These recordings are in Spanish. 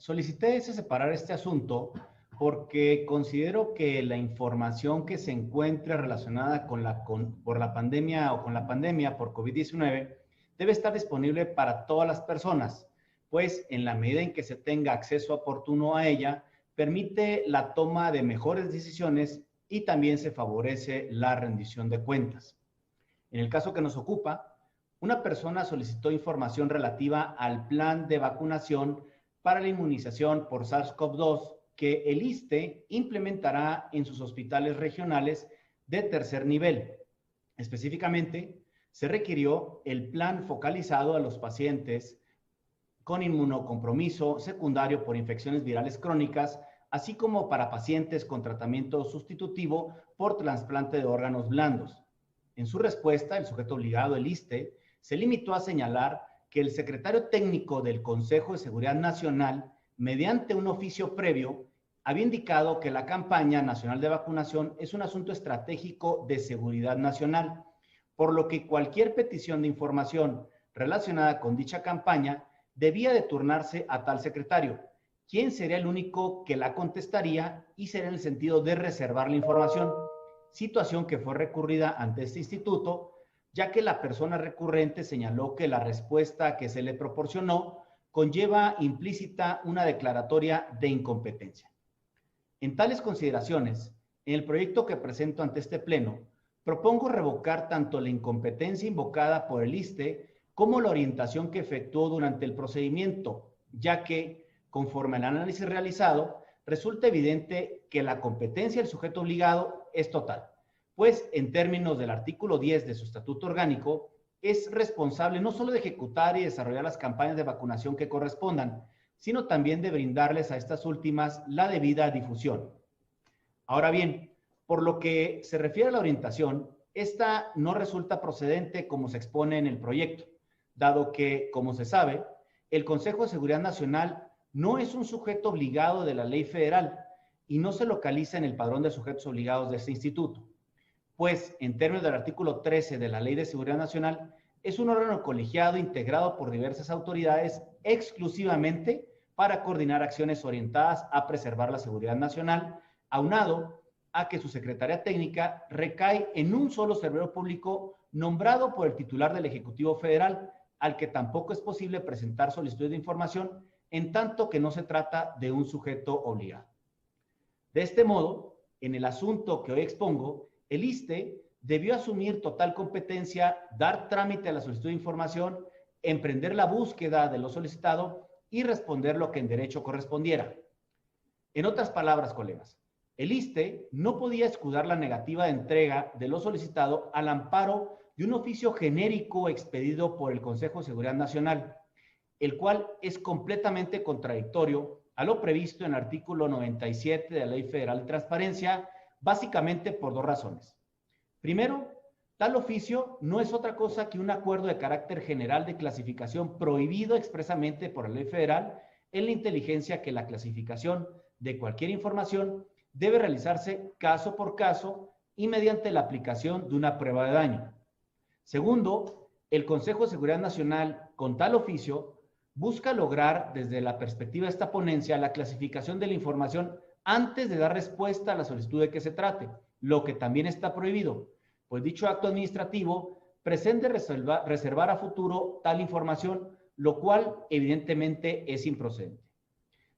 Solicité separar este asunto porque considero que la información que se encuentre relacionada por la pandemia o con la pandemia por COVID-19 debe estar disponible para todas las personas, pues en la medida en que se tenga acceso oportuno a ella, permite la toma de mejores decisiones y también se favorece la rendición de cuentas. En el caso que nos ocupa, una persona solicitó información relativa al plan de vacunación para la inmunización por SARS-CoV-2 que el ISSSTE implementará en sus hospitales regionales de tercer nivel. Específicamente, se requirió el plan focalizado a los pacientes con inmunocompromiso secundario por infecciones virales crónicas, así como para pacientes con tratamiento sustitutivo por trasplante de órganos blandos. En su respuesta, el sujeto obligado, el ISSSTE, se limitó a señalar que el secretario técnico del Consejo de Seguridad Nacional, mediante un oficio previo, había indicado que la campaña nacional de vacunación es un asunto estratégico de seguridad nacional, por lo que cualquier petición de información relacionada con dicha campaña debía de turnarse a tal secretario, quien sería el único que la contestaría y sería en el sentido de reservar la información, situación que fue recurrida ante este instituto, ya que la persona recurrente señaló que la respuesta que se le proporcionó conlleva implícita una declaratoria de incompetencia. En tales consideraciones, en el proyecto que presento ante este pleno, propongo revocar tanto la incompetencia invocada por el ISSSTE como la orientación que efectuó durante el procedimiento, ya que, conforme al análisis realizado, resulta evidente que la competencia del sujeto obligado es total, pues en términos del artículo 10 de su estatuto orgánico, es responsable no solo de ejecutar y desarrollar las campañas de vacunación que correspondan, sino también de brindarles a estas últimas la debida difusión. Ahora bien, por lo que se refiere a la orientación, esta no resulta procedente como se expone en el proyecto, dado que, como se sabe, el Consejo de Seguridad Nacional no es un sujeto obligado de la ley federal y no se localiza en el padrón de sujetos obligados de este instituto, pues en términos del artículo 13 de la Ley de Seguridad Nacional, es un órgano colegiado integrado por diversas autoridades exclusivamente para coordinar acciones orientadas a preservar la seguridad nacional, aunado a que su secretaría técnica recae en un solo servidor público nombrado por el titular del Ejecutivo Federal, al que tampoco es posible presentar solicitudes de información en tanto que no se trata de un sujeto obligado. De este modo, en el asunto que hoy expongo, el ISSSTE debió asumir total competencia, dar trámite a la solicitud de información, emprender la búsqueda de lo solicitado y responder lo que en derecho correspondiera. En otras palabras, colegas, el ISSSTE no podía escudar la negativa de entrega de lo solicitado al amparo de un oficio genérico expedido por el Consejo de Seguridad Nacional, el cual es completamente contradictorio a lo previsto en el artículo 97 de la Ley Federal de Transparencia, básicamente por dos razones. Primero, tal oficio no es otra cosa que un acuerdo de carácter general de clasificación prohibido expresamente por la Ley Federal en la inteligencia que la clasificación de cualquier información debe realizarse caso por caso y mediante la aplicación de una prueba de daño. Segundo, el Consejo de Seguridad Nacional, con tal oficio, busca lograr, desde la perspectiva de esta ponencia, la clasificación de la información antes de dar respuesta a la solicitud de que se trate, lo que también está prohibido, pues dicho acto administrativo pretende reservar a futuro tal información, lo cual evidentemente es improcedente.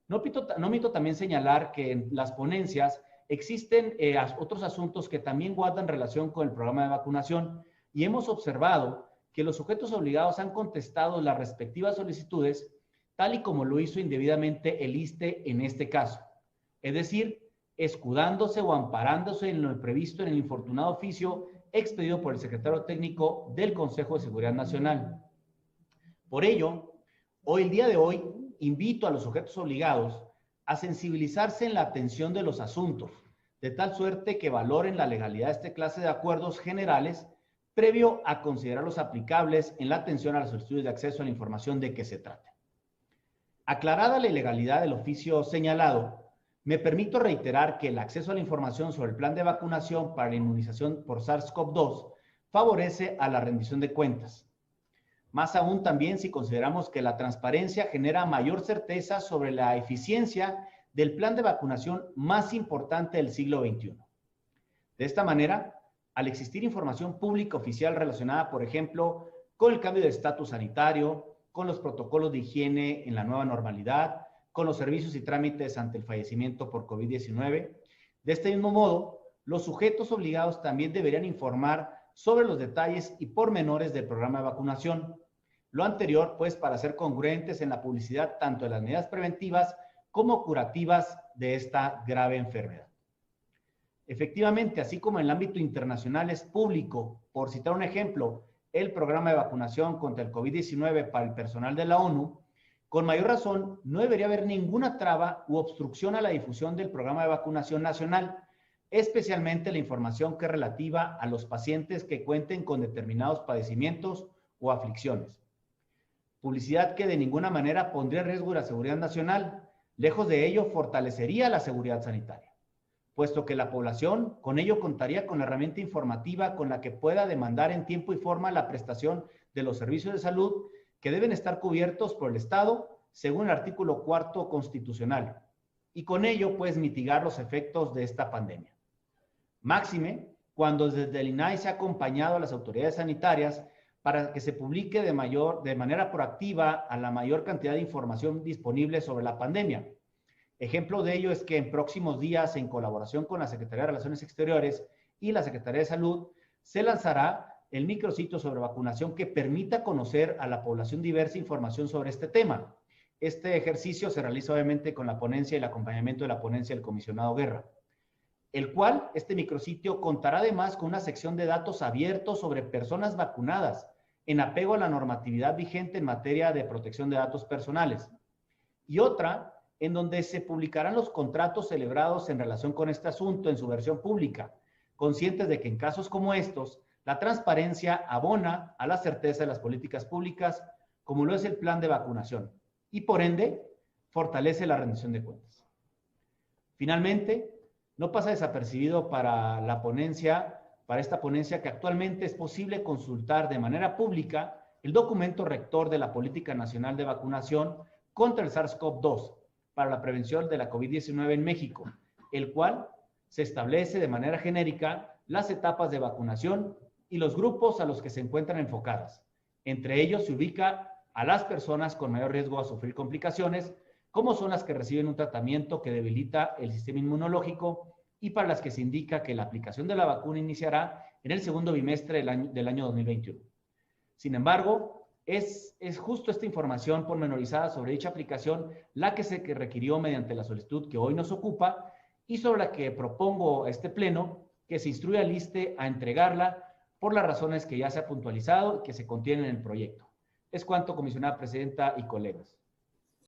No omito también señalar que en las ponencias existen otros asuntos que también guardan relación con el programa de vacunación y hemos observado que los sujetos obligados han contestado las respectivas solicitudes tal y como lo hizo indebidamente el ISSSTE en este caso, es decir, escudándose o amparándose en lo previsto en el infortunado oficio expedido por el secretario técnico del Consejo de Seguridad Nacional. Por ello, el día de hoy, invito a los sujetos obligados a sensibilizarse en la atención de los asuntos, de tal suerte que valoren la legalidad de esta clase de acuerdos generales previo a considerarlos aplicables en la atención a las solicitudes de acceso a la información de que se trate. Aclarada la ilegalidad del oficio señalado, me permito reiterar que el acceso a la información sobre el plan de vacunación para la inmunización por SARS-CoV-2 favorece a la rendición de cuentas. Más aún también si consideramos que la transparencia genera mayor certeza sobre la eficiencia del plan de vacunación más importante del siglo XXI. De esta manera, al existir información pública oficial relacionada, por ejemplo, con el cambio de estatus sanitario, con los protocolos de higiene en la nueva normalidad, con los servicios y trámites ante el fallecimiento por COVID-19, de este mismo modo, los sujetos obligados también deberían informar sobre los detalles y pormenores del programa de vacunación. Lo anterior, pues, para ser congruentes en la publicidad tanto de las medidas preventivas como curativas de esta grave enfermedad. Efectivamente, así como en el ámbito internacional es público, por citar un ejemplo, el programa de vacunación contra el COVID-19 para el personal de la ONU, con mayor razón, no debería haber ninguna traba u obstrucción a la difusión del programa de vacunación nacional, especialmente la información que es relativa a los pacientes que cuenten con determinados padecimientos o aflicciones. Publicidad que de ninguna manera pondría en riesgo la seguridad nacional, lejos de ello fortalecería la seguridad sanitaria, puesto que la población con ello contaría con la herramienta informativa con la que pueda demandar en tiempo y forma la prestación de los servicios de salud que deben estar cubiertos por el Estado según el artículo 4 constitucional, y con ello pues mitigar los efectos de esta pandemia. Máxime, cuando desde el INAI se ha acompañado a las autoridades sanitarias para que se publique de manera proactiva a la mayor cantidad de información disponible sobre la pandemia. Ejemplo de ello es que en próximos días, en colaboración con la Secretaría de Relaciones Exteriores y la Secretaría de Salud, se lanzará el micrositio sobre vacunación que permita conocer a la población diversa información sobre este tema. Este ejercicio se realiza obviamente con la ponencia y el acompañamiento de la ponencia del comisionado Guerra, el cual, este micrositio, contará además con una sección de datos abiertos sobre personas vacunadas en apego a la normatividad vigente en materia de protección de datos personales, y otra en donde se publicarán los contratos celebrados en relación con este asunto en su versión pública, conscientes de que en casos como estos, la transparencia abona a la certeza de las políticas públicas, como lo es el plan de vacunación, y por ende, fortalece la rendición de cuentas. Finalmente, no pasa desapercibido para esta ponencia que actualmente es posible consultar de manera pública el documento rector de la Política Nacional de Vacunación contra el SARS-CoV-2 para la prevención de la COVID-19 en México, el cual se establece de manera genérica las etapas de vacunación y los grupos a los que se encuentran enfocadas. Entre ellos se ubica a las personas con mayor riesgo a sufrir complicaciones, como son las que reciben un tratamiento que debilita el sistema inmunológico y para las que se indica que la aplicación de la vacuna iniciará en el segundo bimestre del año 2021. Sin embargo, es justo esta información pormenorizada sobre dicha aplicación la que se requirió mediante la solicitud que hoy nos ocupa y sobre la que propongo a este pleno que se instruya al ISSSTE a entregarla por las razones que ya se ha puntualizado y que se contienen en el proyecto. Es cuanto, comisionada presidenta y colegas.